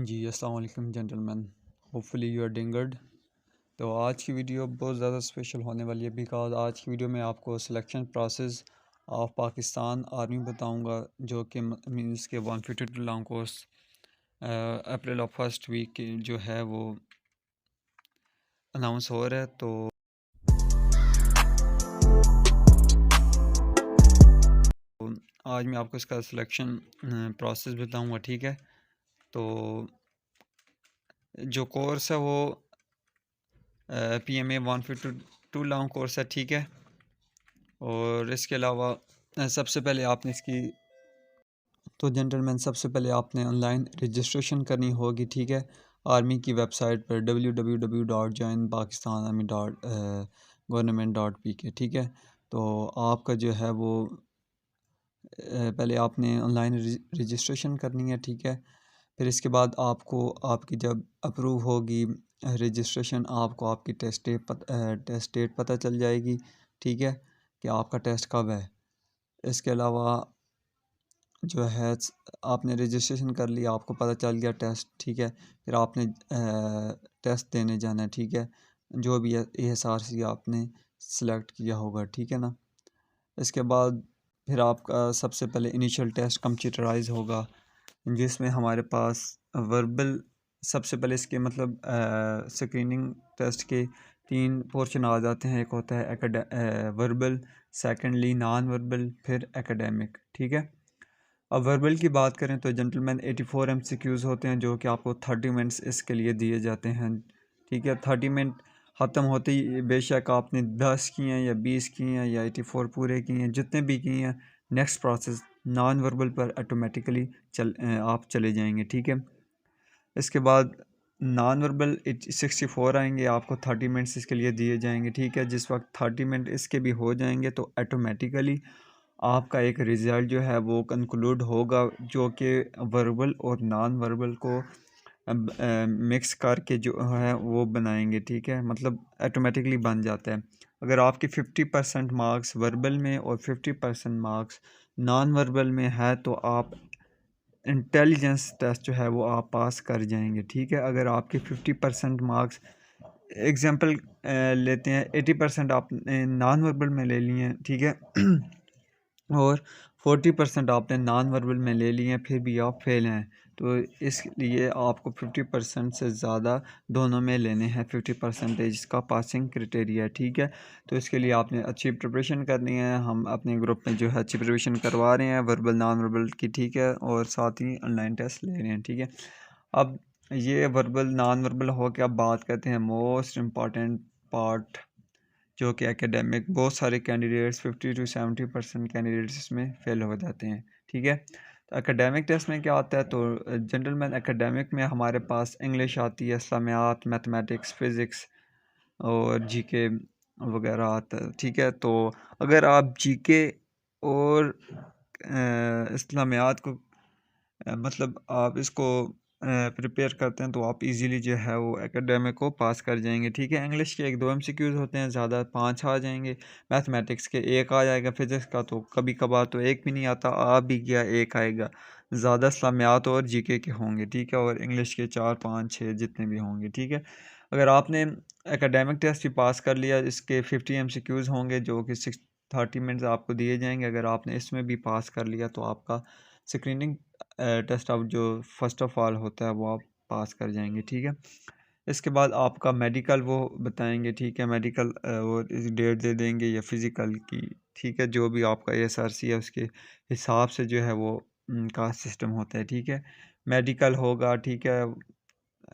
जी अस्सलाम वालेकुम gentleman, hopefully you are doing good. तो आज की वीडियो बहुत ज़्यादा स्पेशल होने वाली है बिकॉज आज की वीडियो में आपको selection process of Pakistan army बताऊंगा, जो कि मींस के 152 long course April of first week जो है वो अनाउंस हो रहा है। तो आज मैं आपको इसका सिलेक्शन प्रोसेस बताऊंगा, ठीक है। तो जो कोर्स है वो PMA 152 लॉन्ग कोर्स है, ठीक है। और इसके अलावा सबसे पहले आपने इसकी तो जेंटलमैन सबसे पहले आपने ऑनलाइन रजिस्ट्रेशन करनी होगी, ठीक है। आर्मी की वेबसाइट पर www.joinpakistan.army.government.pk, ठीक है। तो आपका जो है वो पहले आपने ऑनलाइन रजिस्ट्रेशन करनी है, ठीक है। फिर इसके बाद आपको आपकी जब अप्रूव होगी रजिस्ट्रेशन, आपको आपकी टेस्ट डेट पता चल जाएगी, ठीक है, कि आपका टेस्ट कब है। इसके अलावा जो है आपने रजिस्ट्रेशन कर लिया, आपको पता चल गया टेस्ट, ठीक है। फिर आपने टेस्ट देने जाना है, ठीक है। जो भी ASRC आपने सेलेक्ट किया होगा, ठीक है ना। इसके बाद फिर आपका सबसे पहले इनिशियल टेस्ट कंप्यूटराइज होगा, जिसमें हमारे पास वर्बल सबसे पहले इसके मतलब स्क्रीनिंग टेस्ट के 3 पोर्शन आ जाते हैं। एक होता है वर्बल, सेकेंडली नॉन वर्बल, फिर एकेडमिक, ठीक है। अब वर्बल की बात करें तो जेंटलमैन 84 MCQs होते हैं, जो कि आपको 30 मिनट्स इसके लिए दिए जाते हैं, ठीक है। 30 मिनट ख़त्म होते ही बेशक आपने 10 किए हैं या 20 किए हैं या 84 पूरे किए हैं, जितने भी किए हैं, नेक्स्ट प्रोसेस नॉन वर्बल पर ऑटोमेटिकली आप चले जाएंगे, ठीक है। इसके बाद नॉन वर्बल 64 आएंगे, आपको 30 मिनट्स इसके लिए दिए जाएंगे, ठीक है। जिस वक्त 30 मिनट इसके भी हो जाएंगे तो ऑटोमेटिकली आपका एक रिज़ल्ट जो है वो कंक्लूड होगा, जो कि वर्बल और नॉन वर्बल को मिक्स करके जो है वो बनाएंगे, ठीक है। मतलब ऑटोमेटिकली बन जाता है। अगर आपके 50% मार्क्स वर्बल में और 50% मार्क्स नॉन वर्बल में है तो आप इंटेलिजेंस टेस्ट जो है वो आप पास कर जाएंगे, ठीक है। अगर आपके 50% मार्क्स एग्जांपल लेते हैं, 80% आपने नॉन वर्बल में ले लिए हैं, ठीक है, और 40% आपने नॉन वर्बल में ले लिए हैं, फिर भी आप फेल हैं, तो इसलिए आपको 50% से ज़्यादा दोनों में लेने हैं। 50% का पासिंग क्राइटेरिया है, ठीक है। तो इसके लिए आपने अच्छी प्रिपरेशन करनी है। हम अपने ग्रुप में जो है अच्छी प्रिपरेशन करवा रहे हैं वर्बल नॉन वर्बल की, ठीक है, और साथ ही ऑनलाइन टेस्ट ले रहे हैं, ठीक है। अब ये वर्बल नॉन वर्बल हो के अब बात करते हैं मोस्ट इम्पॉर्टेंट पार्ट, जो कि एकेडमिक। बहुत सारे कैंडिडेट्स 50 to 70% कैंडिडेट्स इसमें फेल हो जाते हैं, ठीक है। तो एकेडमिक टेस्ट में क्या आता है, तो जेंटलमैन एकेडमिक में हमारे पास इंग्लिश आती है, इस्लामियात, मैथमेटिक्स, फ़िज़िक्स और जीके वगैरह आता है, ठीक है। तो अगर आप जीके और इस्लामियात को मतलब आप इसको प्रिपेयर करते हैं तो आप इजीली जो है वो एकेडमिक को पास कर जाएंगे, ठीक है। इंग्लिश के 1-2 MCQs होते हैं, ज़्यादा 5 आ जाएंगे। मैथमेटिक्स के 1 आ जाएगा। फिजिक्स का तो कभी कभार तो 1 भी नहीं आता, आ भी गया 1 आएगा। ज़्यादा इस्लामियात और जीके के होंगे, ठीक है, और इंग्लिश के 4-5-6 जितने भी होंगे, ठीक है। अगर आपने एकेडमिक टेस्ट भी पास कर लिया, इसके 50 MCQs होंगे, जो कि 30 मिनट्स आपको दिए जाएंगे। अगर आपने इसमें भी पास कर लिया तो आपका स्क्रीनिंग टेस्ट अब जो फर्स्ट ऑफ ऑल होता है वो आप पास कर जाएंगे, ठीक है। इसके बाद आपका मेडिकल वो बताएंगे, ठीक है। मेडिकल वो डेट दे देंगे या फिज़िकल की, ठीक है। जो भी आपका ASRC है उसके हिसाब से जो है वो का सिस्टम होता है, ठीक है। मेडिकल होगा, ठीक है,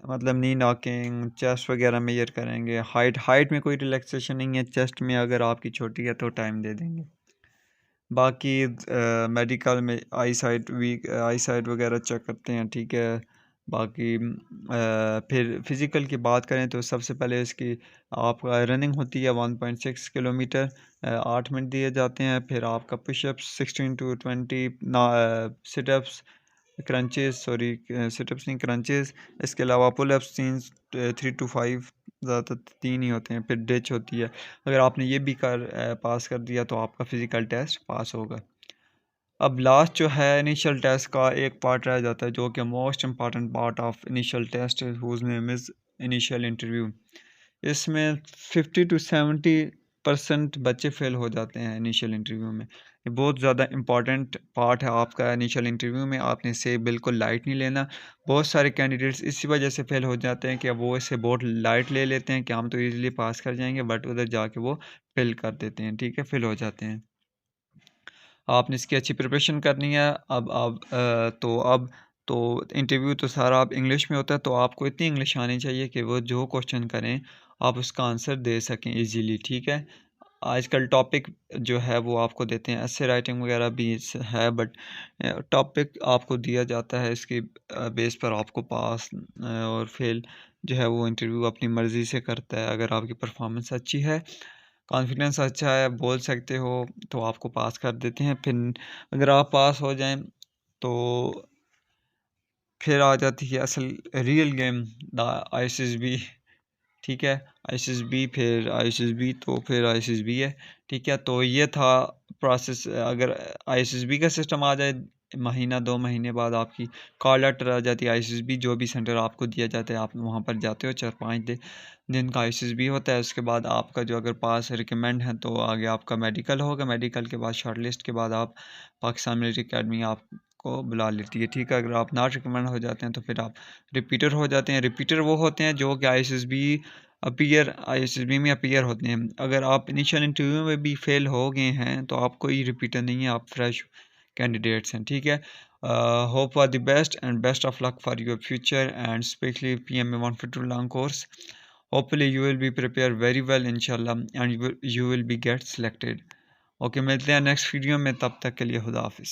मतलब नी नॉकिंग, चेस्ट वगैरह मेजर करेंगे। हाइट में कोई रिलैक्सेशन नहीं है, चेस्ट में अगर आपकी छोटी है तो टाइम दे देंगे। बाकी मेडिकल में आई साइट वगैरह चेक करते हैं, ठीक है। बाकी फिर फिज़िकल की बात करें तो सबसे पहले इसकी आपका रनिंग होती है 1.6 किलोमीटर, 8 मिनट दिए जाते हैं। फिर आपका पुशअप्स 16 to 20 सिटअप्स, सिटअप्स नहीं, क्रंचेस। इसके अलावा पुलअप्स 3 to 5, ज़्यादातर 3 ही होते हैं। फिर डिच होती है। अगर आपने ये भी पास कर दिया तो आपका फ़िज़िकल टेस्ट पास होगा। अब लास्ट जो है इनिशियल टेस्ट का एक पार्ट रह जाता है, जो कि most important part of initial test whose name is initial interview. इसमें 50 to 70% बच्चे फेल हो जाते हैं इनिशियल इंटरव्यू में। ये बहुत ज़्यादा इम्पॉर्टेंट पार्ट है आपका इनिशियल इंटरव्यू में, आपने इसे बिल्कुल लाइट नहीं लेना। बहुत सारे कैंडिडेट्स इसी वजह से फेल हो जाते हैं कि अब वो इसे बहुत लाइट ले लेते हैं कि हम तो ईज़िली पास कर जाएंगे, बट उधर जाके वो फेल कर देते हैं, ठीक है, फेल हो जाते हैं। आपने इसकी अच्छी प्रिपरेशन करनी है। अब आप तो इंटरव्यू तो सारा आप इंग्लिश में होता है, तो आपको इतनी इंग्लिश आनी चाहिए कि वो जो क्वेश्चन करें आप उसका आंसर दे सकें इजीली, ठीक है। आजकल टॉपिक जो है वो आपको देते हैं, ऐसे राइटिंग वगैरह भी है, बट टॉपिक आपको दिया जाता है, इसकी बेस पर आपको पास और फेल जो है वो इंटरव्यू अपनी मर्ज़ी से करता है। अगर आपकी परफॉर्मेंस अच्छी है, कॉन्फिडेंस अच्छा है, बोल सकते हो, तो आपको पास कर देते हैं। फिर अगर आप पास हो जाएं तो फिर आ जाती है असल रियल गेम, द आईएसएसबी, ठीक है। आईएसएसबी, फिर आईएसएसबी, तो फिर आईएसएसबी है, ठीक है। तो ये था प्रोसेस। अगर आईएसएसबी का सिस्टम आ जाए, महीना 2 महीने बाद आपकी कॉल लेटर आ जाती है आईएसएसबी, जो भी सेंटर आपको दिया जाता है आप वहाँ पर जाते हो, 4-5 दिन का आईएसएसबी होता है। उसके बाद आपका जो अगर पास रिकमेंड है तो आगे आपका मेडिकल होगा, मेडिकल के बाद शॉर्ट लिस्ट के बाद आप पाकिस्तान मिलिट्री अकेडमी आपको बुला लेती है, ठीक है। अगर आप नॉट रिकमेंड हो जाते हैं तो फिर आप रिपीटर हो जाते हैं। रिपीटर वो होते हैं जो कि आईएसएसबी में अपीयर होते हैं। अगर आप इनिशियल इंटरव्यू में भी फेल हो गए हैं तो आप कोई रिपीटर नहीं है, आप फ्रेश कैंडिडेट्स हैं, ठीक है। Hope for the best and best of luck for your future and specially PMA 152 long course. Hopefully you will be prepare very well इंशाल्लाह and you will be get selected. Okay, मिलते हैं next video में, तब तक के लिए खुदा हाफिज़।